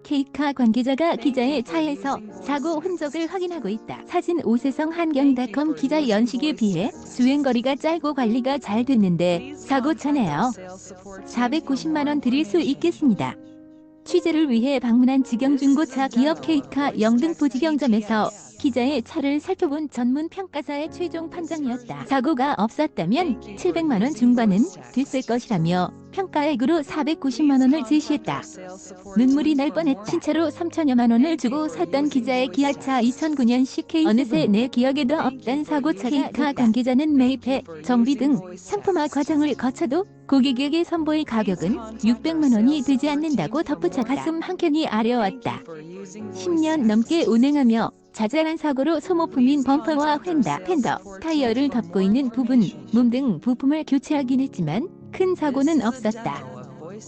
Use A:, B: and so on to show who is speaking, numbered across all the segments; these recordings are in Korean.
A: K카 관계자가 기자의 차에서 사고 흔적을 확인하고 있다. 사진 오세성 한경닷컴 기자 연식에 비해 주행거리가 짧고 관리가 잘 됐는데 사고 차네요. 490만 원 드릴 수 있겠습니다. 취재를 위해 방문한 직영중고차 기업 K카 영등포직영점에서 기자의 차를 살펴본 전문 평가사의 최종 판정이었다. 사고가 없었다면 700만 원 중반은 됐을 것이라며 평가액으로 490만 원을 제시했다. 눈물이 날 뻔했다. 신차로 3천여만 원을 주고 샀던 기자의 기아차 2009년 CK 어느새 내 기억에도 없던 사고차가 K카 관계자는 매입해 정비 등 상품화 과정을 거쳐도 고객에게 선보일 가격은 600만 원이 되지 않는다고 덧붙여 가슴 한켠이 아려왔다. 10년 넘게 운행하며 자잘한 사고로 소모품인 범퍼와 펜더, 타이어를 덮고 있는 부분, 몸 등 부품을 교체하긴 했지만 큰 사고는 없었다.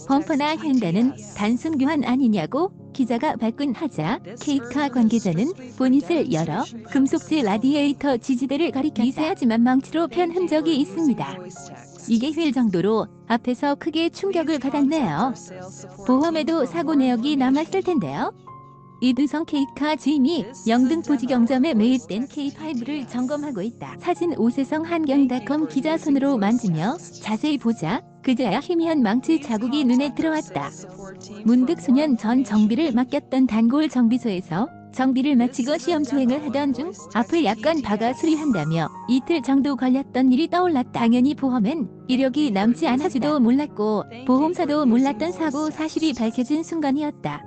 A: 범퍼나 펜더는 단순 교환 아니냐고 기자가 발끈하자 K카 관계자는 보닛을 열어 금속재 라디에이터 지지대를 가리켰다. 미세하지만 망치로 편 흔적이 있습니다. 이게 휠 정도로 앞에서 크게 충격을 받았네요. 보험에도 사고 내역이 남았을 텐데요. 이두성 K카 주임이 영등포직영점에 매입된 K5를 점검하고 있다. 사진 오세성 한경닷컴 기자 손으로 만지며 자세히 보자 그제야 희미한 망치 자국이 눈에 들어왔다. 문득 수년 전 정비를 맡겼던 단골 정비소에서 정비를 마치고 시험 주행을 하던 중 앞을 약간 박아 수리한다며 이틀 정도 걸렸던 일이 떠올랐다. 당연히 보험엔 이력이 남지 않을지도 몰랐고 보험사도 몰랐던 사고 사실이 밝혀진 순간이었다.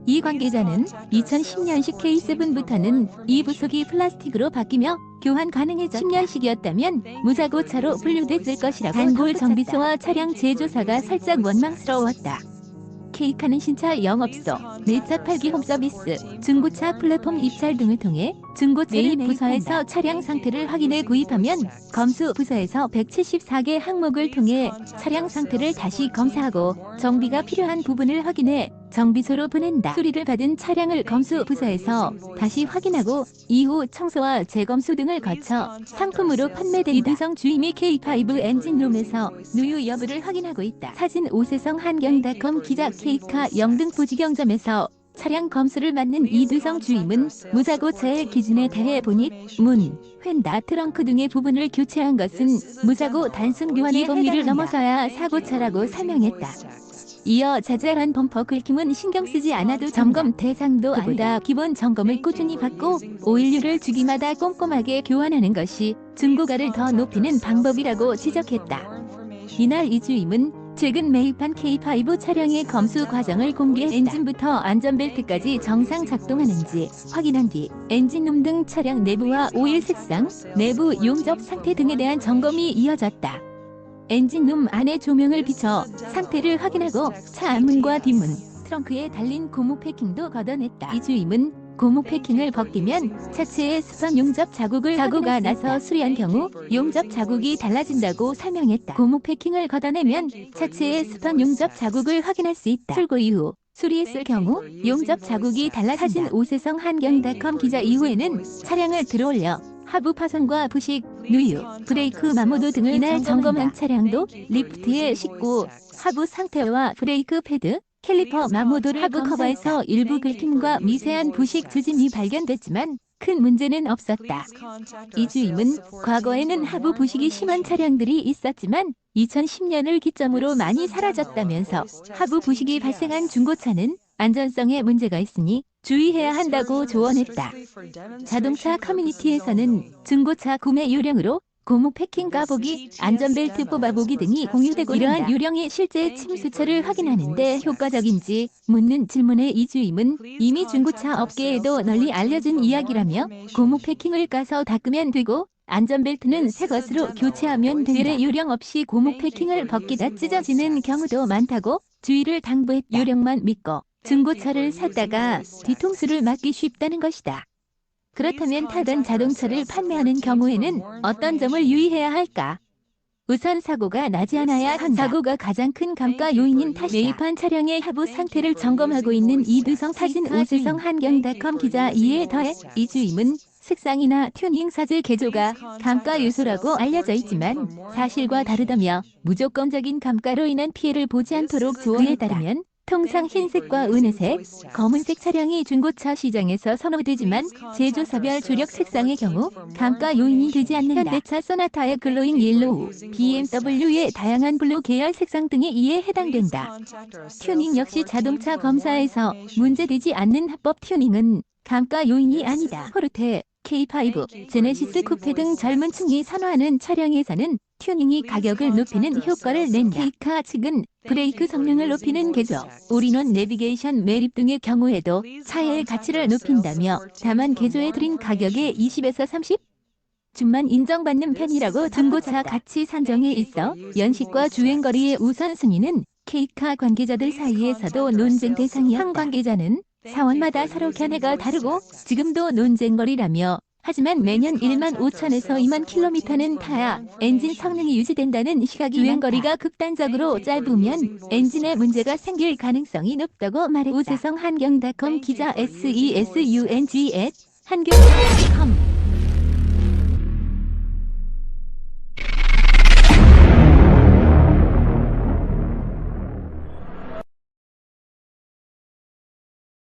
A: 이 관계자는 2010년식 K7부터는 이 부속이 플라스틱으로 바뀌며 교환 가능해져 10년식이었다면 무사고차로 분류됐을 것이라고 단골 정비소와 차량 제조사가 살짝 원망스러웠다. K카는 신차 영업소, 내차 팔기 홈서비스, 중고차 플랫폼 입찰 등을 통해 중고차를 부서에서 차량 상태를 확인해 구입하면 검수 부서에서 174개 항목을 통해 차량 상태를 다시 검사하고 정비가 필요한 부분을 확인해 정비소로 보낸다. 수리를 받은 차량을 검수 부서에서 다시 확인하고 이후 청소와 재검수 등을 거쳐 상품으로 판매된다. 이두성 주임이 K5 엔진룸에서 누유 여부를 확인하고 있다. 사진 오세성 한경닷컴 기자 K카 영등포직영점에서 차량 검수를 맡는 이두성 주임은 무사고차의 기준에 대해 보닛, 문, 휀다, 트렁크 등의 부분을 교체한 것은 무사고 단순 교환의 범위를 넘어서야 사고차라고 설명했다. 이어 자잘한 범퍼 긁힘은 신경 쓰지 않아도 점검 대상도 아니다. 기본 점검을 꾸준히 받고 오일류를 주기마다 꼼꼼하게 교환하는 것이 중고가를 더 높이는 방법이라고 지적했다. 이날 이 주임은 최근 매입한 K5 차량의 검수 과정을 공개했다. 엔진부터 안전벨트까지 정상 작동하는지 확인한 뒤 엔진룸 등 차량 내부와 오일 색상, 내부 용접 상태 등에 대한 점검이 이어졌다. 엔진룸 안의 조명을 비춰 상태를 확인하고 차 앞문과 뒷문, 트렁크에 달린 고무 패킹도 걷어냈다. 이 주임은 고무 패킹을 벗기면 차체의 수선 용접 자국을 사고가 나서 수리한 경우 용접 자국이 달라진다고 설명했다. 고무 패킹을 걷어내면 차체의 수선 용접 자국을 확인할 수 있다. 출고 이후 수리했을 경우 용접 자국이 달라진다. 사진 오세성 한경닷컴 기자 이후에는 차량을 들어올려 하부 파손과 부식, 누유, 브레이크 마모도 등을 이날 점검한 차량도 리프트에 싣고 하부 상태와 브레이크 패드, 캘리퍼 마모도를 하부 커버에서 일부 긁힘과 미세한 부식 주짐이 발견됐지만 큰 문제는 없었다. 이 주임은 과거에는 하부 부식이 심한 차량들이 있었지만 2010년을 기점으로 많이 사라졌다면서 하부 부식이 발생한 중고차는 안전성에 문제가 있으니 주의해야 한다고 조언했다. 자동차 커뮤니티에서는 중고차 구매 요령으로 고무 패킹 까보기, 안전벨트 뽑아보기 등이 공유되고 이러한 요령이 실제 침수처를 확인하는 데 효과적인지 묻는 질문에 이 주임은 이미 중고차 업계에도 널리 알려진 이야기라며 고무 패킹을 까서 닦으면 되고 안전벨트는 새 것으로 교체하면 된다. 요령 없이 고무 패킹을 벗기다 찢어지는 경우도 많다고 주의를 당부했다. 요령만 믿고 중고차를 샀다가 뒤통수를 맞기 쉽다는 것이다. 그렇다면 타던 자동차를 판매하는 경우에는 어떤 점을 유의해야 할까? 우선 사고가 나지 않아야 한다. 사고가 가장 큰 감가 요인인 탓이다. 매입한 차량의 하부 상태를 점검하고 있는 이두성 사진 오세성 한경닷컴 기자 이에 더해 이 주임은 색상이나 튜닝 사제 개조가 감가 요소라고 알려져 있지만 사실과 다르다며 무조건적인 감가로 인한 피해를 보지 않도록 조언에 따르면 통상 흰색과 은회색, 검은색 차량이 중고차 시장에서 선호되지만 제조사별 주력 색상의 경우 감가 요인이 되지 않는다. 현대차 소나타의 글로잉 옐로우, BMW의 다양한 블루 계열 색상 등이 이에 해당된다. 튜닝 역시 자동차 검사에서 문제되지 않는 합법 튜닝은 감가 요인이 아니다. 포르테, K5, 제네시스 쿠페 등 젊은 층이 선호하는 차량에서는 튜닝이 가격을 높이는 효과를 낸다. K카 측은 브레이크 성능을 높이는 개조, 올인원 내비게이션 매립 등의 경우에도 차의 가치를 높인다며 다만 개조해 드린 가격의 20에서 30줌만 인정받는 편이라고 중고차 가치 산정에 있어 연식과 주행거리의 우선순위는 K카 관계자들 사이에서도 논쟁 대상이었다. 한 관계자는 사원마다 서로 견해가 다르고 지금도 논쟁거리라며 하지만 매년 1만 5천에서 2만 킬로미터는 타야 엔진 성능이 유지된다는 시각이 주행거리가 극단적으로 짧으면 엔진에 문제가 생길 가능성이 높다고 말했다. 우세성 한경닷컴 기자 SESUNG@한경닷컴